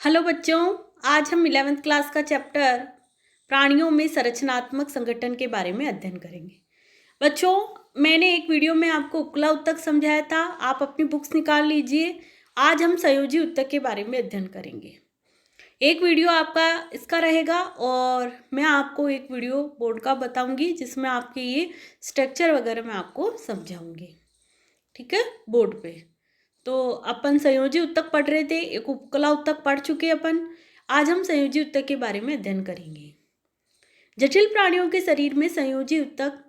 Hello बच्चों, आज हम 11th क्लास का चैप्टर प्राणियों में संरचनात्मक संगठन के बारे में अध्ययन करेंगे। बच्चों, मैंने एक वीडियो में आपको उपकुला उत्तक समझाया था। आप अपनी बुक्स निकाल लीजिए। आज हम संयोजी उत्तक के बारे में अध्ययन करेंगे। एक वीडियो आपका इसका रहेगा और मैं आपको एक वीडियो बोर्ड का बताऊंगी जिसमें आपके ये स्ट्रक्चर वगैरह मैं आपको समझाऊंगी। ठीक है, बोर्ड पे। तो अपन संयोजी उत्तक पढ़ रहे थे, एक उपकला उत्तक पढ़ चुके अपन। आज हम संयोजी उत्तक के बारे में अध्ययन करेंगे। जटिल प्राणियों के शरीर में संयोजी उत्तक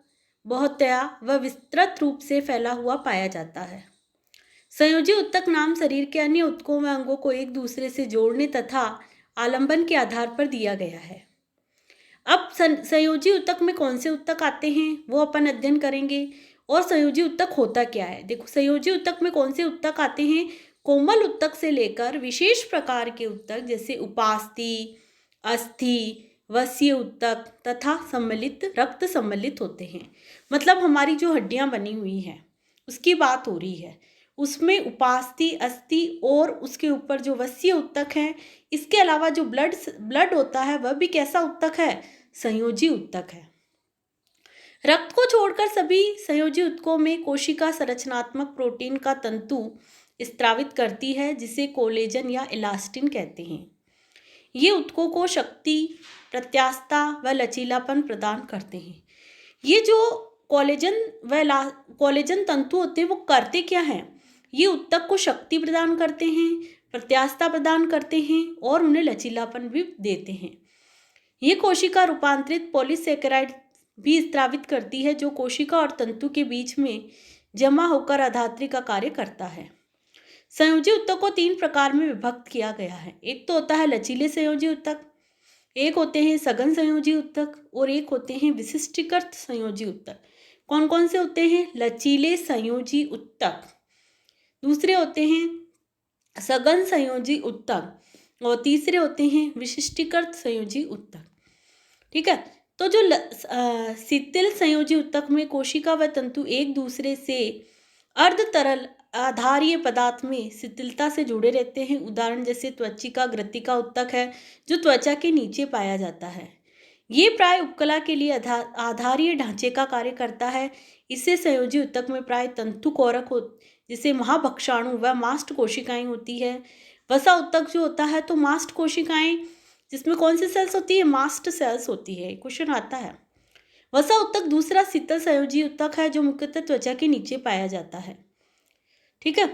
बहुतया व विस्तृत रूप से फैला हुआ पाया जाता है। संयोजी उत्तक नाम शरीर के अन्य उत्तकों व अंगों को एक दूसरे से जोड़ने तथा आलंबन के आधार पर दिया गया है। अब संयोजी उत्तक में कौन से उत्तक आते हैं वो अपन अध्ययन करेंगे। और संयोजी उत्तक होता क्या है, देखो संयोजी उत्तक में कौन से उत्तक आते हैं। कोमल उत्तक से लेकर विशेष प्रकार के उत्तक जैसे उपास्थि, अस्थि, वसीय उत्तक तथा सम्मिलित रक्त सम्मिलित होते हैं। मतलब हमारी जो हड्डियां बनी हुई हैं उसकी बात हो रही है। उसमें उपास्थि, अस्थि और उसके ऊपर जो वसीय उत्तक है, इसके अलावा जो ब्लड होता है वह भी कैसा उत्तक है, संयोजी उत्तक है। रक्त को छोड़कर सभी संयोजी उत्तकों में कोशिका संरचनात्मक प्रोटीन का तंतु स्त्रावित करती है जिसे कोलेजन या इलास्टिन कहते हैं। ये उत्तकों को शक्ति, प्रत्यास्थता व लचीलापन प्रदान करते हैं। ये जो कोलेजन तंतु होते हैं वो करते क्या हैं, ये उत्तक को शक्ति प्रदान करते हैं, प्रत्यास्थता प्रदान करते हैं और उन्हें लचीलापन भी देते हैं। ये कोशिका रूपांतरित पॉलीसेकेराइड भी स्त्रावित करती है जो कोशिका और तंतु के बीच में जमा होकर अधात्री का कार्य करता है। संयोजी उत्तक को 3 प्रकार में विभक्त किया गया है। एक तो होता है लचीले संयोजी उत्तक, एक होते हैं सघन संयोजी उत्तक और एक होते हैं विशिष्टीकृत संयोजी उत्तक। कौन कौन से होते हैं, लचीले संयोजी उत्तक, दूसरे होते हैं सघन संयोजी उत्तक और तीसरे होते हैं विशिष्टीकृत संयोजी उत्तक। ठीक है, तो जो शिथिल संयोजी उत्तक में कोशिका व तंतु एक दूसरे से अर्ध तरल आधारीय पदार्थ में शिथिलता से जुड़े रहते हैं। उदाहरण जैसे त्वचिका ग्रथिका उत्तक है जो त्वचा के नीचे पाया जाता है। ये प्राय उपकला के लिए आधारीय ढांचे का कार्य करता है। इससे संयोजी उत्तक में प्राय तंतु कोरक जिसे महाभक्षाणु व मास्ट कोशिकाएं होती है। वसा उत्तक जो होता है तो मास्ट कोशिकाएं, जिसमें कौन सी सेल्स होती है, मास्ट सेल्स होती है। क्वेश्चन आता है। वसा उत्तक दूसरा शीतल संयोजी उत्तक है जो मुख्यतः त्वचा के नीचे पाया जाता है। ठीक है,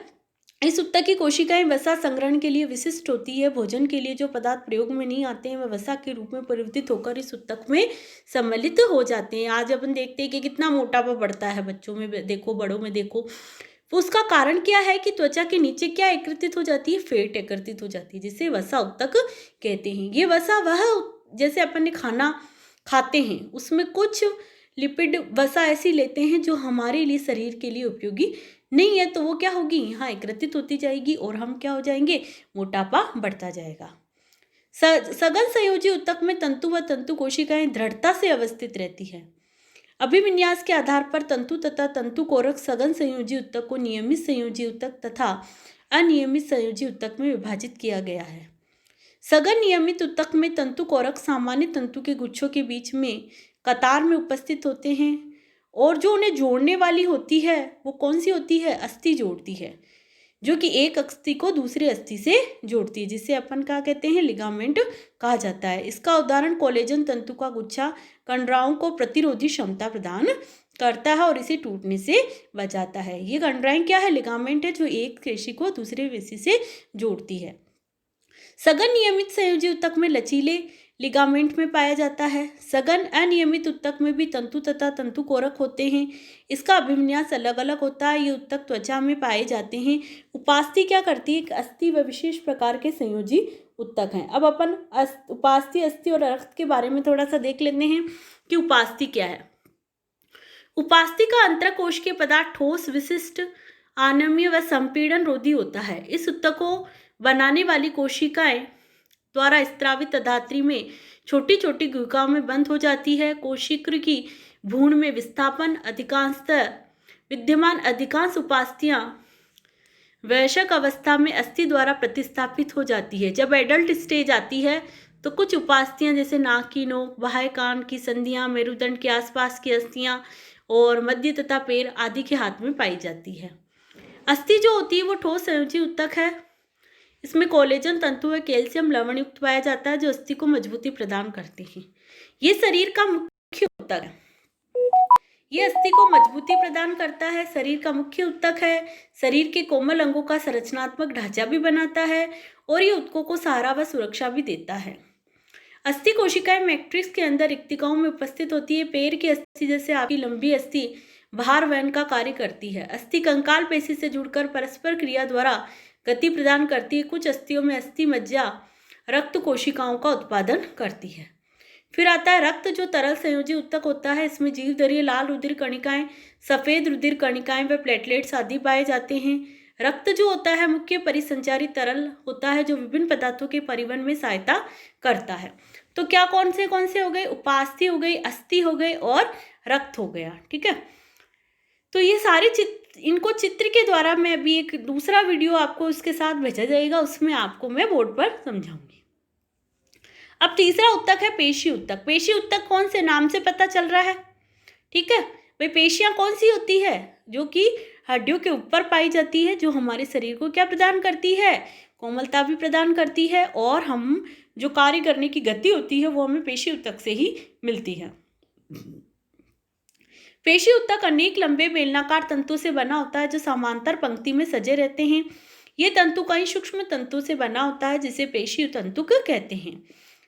इस उत्तक की कोशिकाएं वसा संग्रहण के लिए विशिष्ट होती है। भोजन के लिए जो पदार्थ प्रयोग में नहीं आते हैं वह वसा के रूप में परिवर्तित होकर इस उत्तक में सम्मिलित हो जाते हैं। आज अपन देखते हैं कि कितना मोटापा बढ़ता है बच्चों में देखो, बड़ों में देखो। उसका कारण क्या है कि त्वचा के नीचे क्या एकत्रित हो जाती है, फैट एकत्रित हो जाती है जिसे वसा उत्तक कहते हैं। ये वसा वह जैसे अपन ने खाना खाते हैं उसमें कुछ लिपिड वसा ऐसी लेते हैं जो हमारे लिए शरीर के लिए उपयोगी नहीं है, तो वो क्या होगी, यहाँ एकत्रित होती जाएगी और हम क्या हो जाएंगे, मोटापा बढ़ता जाएगा। सघन संयोजी उत्तक में तंतु व तंतु कोशिकाएं दृढ़ता से अवस्थित रहती है। अभिविन्यास के आधार पर तंतु तथा तंतु कोरक सघन संयोजी उत्तक को नियमित संयोजी उत्तक तथा अनियमित संयोजी उत्तक में विभाजित किया गया है। सघन नियमित उत्तक में तंतु कोरक सामान्य तंतु के गुच्छों के बीच में कतार में उपस्थित होते हैं और जो उन्हें जोड़ने वाली होती है वो कौन सी होती है, अस्थि जोड़ती है, जो कि एक अस्थि को दूसरे अस्थि से जोड़ती है, जिसे अपन क्या कहते हैं, लिगामेंट कहा जाता है। इसका उदाहरण कोलेजन तंतु का गुच्छा कंडराओं को प्रतिरोधी क्षमता प्रदान करता है और इसे टूटने से बचाता है। ये कंडराएं क्या है, लिगामेंट है जो एक पेशी को दूसरे पेशी से जोड़ती है। सघन नियमित संयोजी उत्तक में लचीले लिगामेंट में पाया जाता है। सघन अनियमित उत्तक में भी तंतु तथा तंतु कोरक होते हैं। इसका अभिविन्यास अलग अलग होता है। ये उत्तक त्वचा में पाए जाते हैं। उपास्थि क्या करती है, एक अस्थि व विशेष प्रकार के संयोजी उत्तक हैं। अब अपन उपास्थि, अस्थि और रक्त के बारे में थोड़ा सा देख लेते हैं कि उपास्थि क्या है। उपास्थि का अंतरकोशिकीय पदार्थ ठोस, विशिष्ट, अनम्य व संपीड़न रोधी होता है। इस उत्तक को बनाने वाली कोशिकाएं द्वारा स्त्रावित अधात्री में छोटी छोटी गुहिकाओं में बंद हो जाती है। कोशिका की भ्रूण में विस्थापन अधिकांशतः विद्यमान अधिकांश उपास्थियां वयस्क अवस्था में अस्थि द्वारा प्रतिस्थापित हो जाती है। जब एडल्ट स्टेज आती है तो कुछ उपास्थियां जैसे नाक की नोक, बाह्य कान की संधियां, मेरुदंड के आसपास की अस्थियां और मध्य तथा पैर आदि के हाथ में पाई जाती है। अस्थि जो होती है वो ठोस संयोजी ऊतक है। इसमें कोलेजन तंतु व कैल्शियम लवण युक्त पाया जाता है जो अस्थि को मजबूती प्रदान करते हैं। ये शरीर का मुख्य ऊतक है। ये अस्थि को मजबूती प्रदान करता है, शरीर का मुख्य ऊतक है, शरीर के कोमल अंगों का संरचनात्मक ढांचा भी बनाता है और ये ऊतकों को सहारा व सुरक्षा भी देता है। अस्थि कोशिकाएं मैट्रिक्स के अंदर रिक्तिकाओं में उपस्थित होती है। पैर की अस्थि जैसे आपकी लंबी अस्थि भार वहन का कार्य करती है। अस्थि कंकाल पेशी से जुड़कर परस्पर क्रिया द्वारा गति प्रदान करती है। कुछ अस्थियों में अस्थि मज्जा रक्त कोशिकाओं का उत्पादन करती है। फिर आता है रक्त, जो तरल संयोजी ऊतक होता है। इसमें जीवधरीय लाल रुधिर कणिकाएं, सफेद रुधिर कणिकाएं व प्लेटलेट्स आदि पाए जाते हैं। रक्त जो होता है मुख्य परिसंचारी तरल होता है जो विभिन्न पदार्थों के परिवहन में सहायता करता है। तो क्या कौन से हो गए? उपास्थि हो गई, अस्थि हो गई और रक्त हो गया। ठीक है, तो ये सारे इनको चित्र के द्वारा मैं अभी एक दूसरा वीडियो आपको इसके साथ भेजा जाएगा, उसमें आपको मैं बोर्ड पर समझाऊंगी। अब तीसरा ऊतक है पेशी ऊतक। पेशी ऊतक कौन से नाम से पता चल रहा है? ठीक है भाई, पेशियां कौन सी होती है? जो कि हड्डियों के ऊपर पाई जाती है, जो हमारे शरीर को क्या प्रदान करती है? कोमलता भी प्रदान करती है और हम जो कार्य करने की गति होती है वो हमें पेशी ऊतक से ही मिलती है। पेशी ऊतक अनेक लंबे बेलनाकार तंतु से बना होता है जो समांतर पंक्ति में सजे रहते हैं। ये तंतु कई सूक्ष्म तंतु से बना होता है जिसे पेशी तंतु कहते हैं।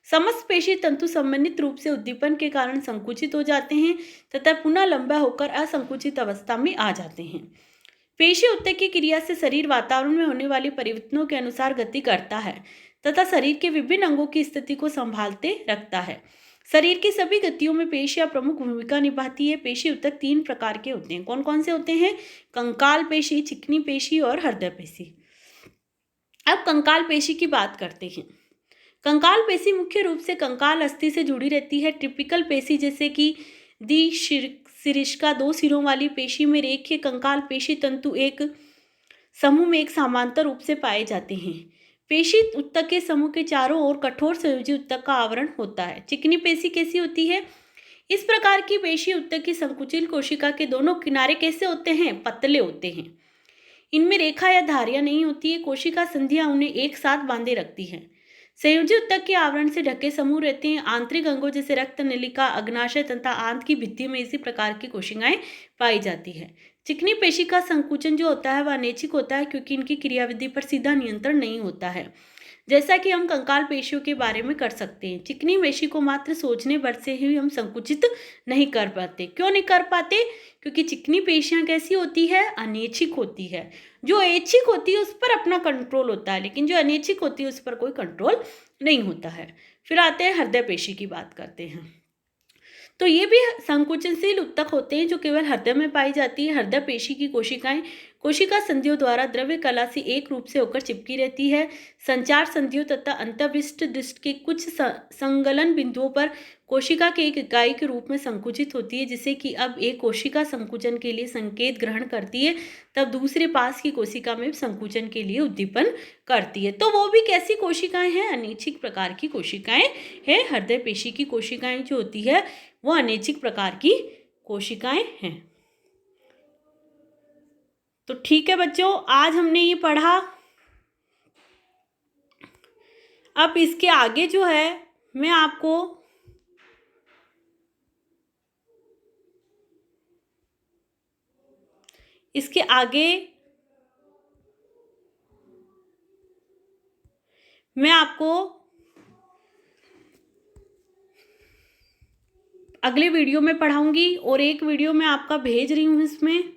समस्त पेशी तंतु संबंधित रूप से उद्दीपन के कारण संकुचित हो जाते हैं तथा पुनः लंबा होकर असंकुचित अवस्था में आ जाते हैं। पेशी ऊतक की क्रिया से शरीर वातावरण में होने वाले परिवर्तनों के अनुसार गति करता है तथा शरीर के विभिन्न अंगों की स्थिति को संभालते रखता है। शरीर की सभी गतियों में पेशियां प्रमुख भूमिका निभाती है। पेशी ऊतक 3 प्रकार के होते हैं। कौन कौन से होते हैं? कंकाल पेशी, चिकनी पेशी और हृदय पेशी। अब कंकाल पेशी की बात करते हैं। कंकाल पेशी मुख्य रूप से कंकाल अस्थि से जुड़ी रहती है। टिपिकल पेशी जैसे कि द्विशीर्षिका 2 सिरों वाली पेशी में रेखीय कंकाल पेशी तंतु एक समूह में एक समांतर रूप से पाए जाते हैं। पेशी ऊतक के समूह के चारों ओर कठोर संयोजी ऊतक का आवरण होता है। चिकनी पेशी कैसी होती है? इस प्रकार की पेशी ऊतक की संकुचित कोशिका के दोनों किनारे कैसे होते हैं? पतले होते हैं। इनमें रेखा या धारियां नहीं होती है। कोशिका संधियां उन्हें एक साथ बांधे रखती हैं। संयोजी ऊतक के आवरण से ढके समूह रहते हैं। आंतरिक अंगों जैसे रक्त नलिका, अग्नाशय तथा आंत की भित्ति में इसी प्रकार की कोशिकाएं पाई जाती है। चिकनी पेशी का संकुचन जो होता है वह अनैच्छिक होता है क्योंकि इनकी क्रियाविधि पर सीधा नियंत्रण नहीं होता है, जैसा कि हम कंकाल पेशियों के बारे में कर सकते हैं। चिकनी पेशी को मात्र सोचने भर से ही हम संकुचित नहीं कर पाते। क्यों नहीं कर पाते? क्योंकि चिकनी पेशियां कैसी होती है? अनैच्छिक होती है। जो ऐच्छिक होती है उस पर अपना कंट्रोल होता है, लेकिन जो अनैच्छिक होती है उस पर कोई कंट्रोल नहीं होता है। फिर आते हैं हृदय पेशी की बात करते हैं। तो ये भी संकुचनशील ऊतक होते हैं जो केवल हृदय में पाई जाती है। हृदय पेशी की कोशिकाएं कोशिका संधियों द्वारा द्रव्य कला से एक रूप से होकर चिपकी रहती है। संचार संधियों तथा अंतःविष्ट डिस्क के कुछ संगलन बिंदुओं पर कोशिका के एक इकाई के रूप में संकुचित होती है, जिसे कि अब एक कोशिका संकुचन के लिए संकेत ग्रहण करती है, तब दूसरे पास की कोशिका में संकुचन के लिए उद्दीपन करती है। तो वो भी कैसी कोशिकाएं हैं? अनैच्छिक प्रकार की कोशिकाएं हैं। हृदय पेशी की कोशिकाएं जो होती है वो अनैच्छिक प्रकार की कोशिकाएं हैं। तो ठीक है बच्चों, आज हमने ये पढ़ा। अब इसके आगे जो है मैं आपको अगले वीडियो में पढ़ाऊंगी और एक वीडियो मैं आपका भेज रही हूँ इसमें।